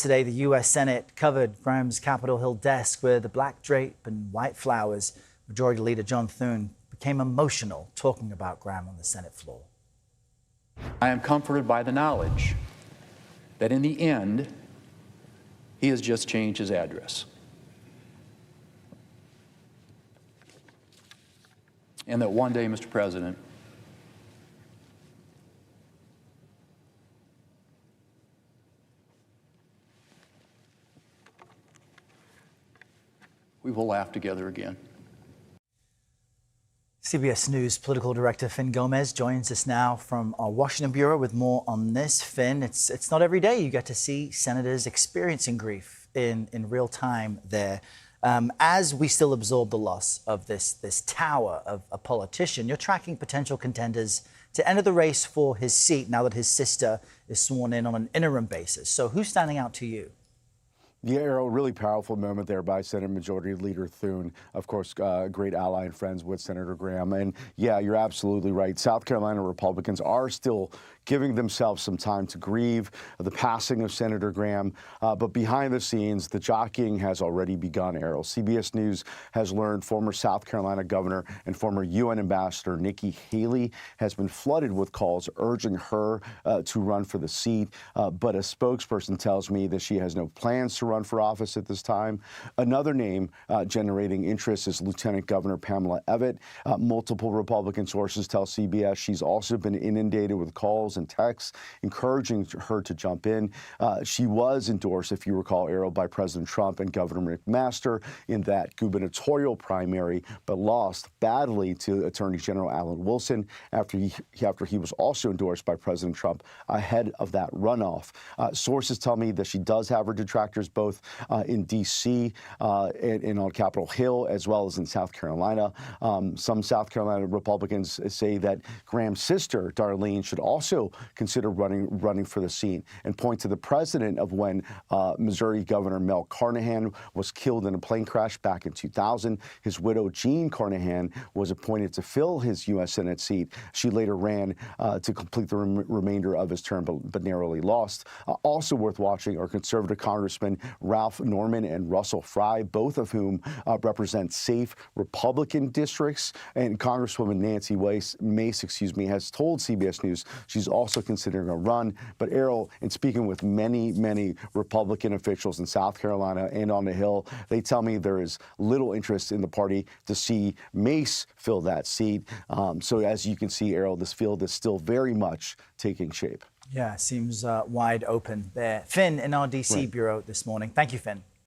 Yesterday, the U.S. Senate covered Graham's Capitol Hill desk with a black drape and white flowers. Majority Leader John Thune became emotional talking about Graham on the Senate floor. I am comforted by the knowledge that in the end, he has just changed his address. And that one day, Mr. President, we will laugh together again. CBS News political director Fin Gómez joins us now from our Washington bureau with more on this. Fin, it's not every day you get to see senators experiencing grief in real time there. As we still absorb the loss of this tower of a politician, you're tracking potential contenders to enter the race for his seat now that his sister is sworn in on an interim basis. So who's standing out to you? Yeah, Errol, really powerful moment there by Senate Majority Leader Thune, of course, great ally and friends with Senator Graham. And yeah, you're absolutely right. South Carolina Republicans are still giving themselves some time to grieve the passing of Senator Graham. But behind the scenes, the jockeying has already begun, Errol. CBS News has learned former South Carolina governor and former UN ambassador Nikki Haley has been flooded with calls urging her to run for the seat. But a spokesperson tells me that she has no plans to run for office at this time. Another name generating interest is Lieutenant Governor Pamela Evette. Multiple Republican sources tell CBS she's also been inundated with calls and texts encouraging her to jump in. She was endorsed, if you recall, Errol, by President Trump and Governor McMaster in that gubernatorial primary, but lost badly to Attorney General Alan Wilson after he was also endorsed by President Trump ahead of that runoff. Sources tell me that she does have her detractors both in D.C. And on Capitol Hill, as well as in South Carolina. Some South Carolina Republicans say that Graham's sister, Darlene, should also consider running for the seat and point to the precedent of when Missouri Governor Mel Carnahan was killed in a plane crash back in 2000. His widow, Jean Carnahan, was appointed to fill his U.S. Senate seat. She later ran to complete the remainder of his term, but narrowly lost. Also worth watching are conservative Congressmen Ralph Norman and Russell Fry, both of whom represent safe Republican districts. And Congresswoman Nancy Mace, has told CBS News she's also considering a run. But Errol, in speaking with many Republican officials in South Carolina and on the Hill, they tell me there is little interest in the party to see Mace fill that seat. So as you can see, Errol, this field is still very much taking shape. Yeah, seems wide open there. Fin in our D.C. bureau this morning. Thank you, Fin.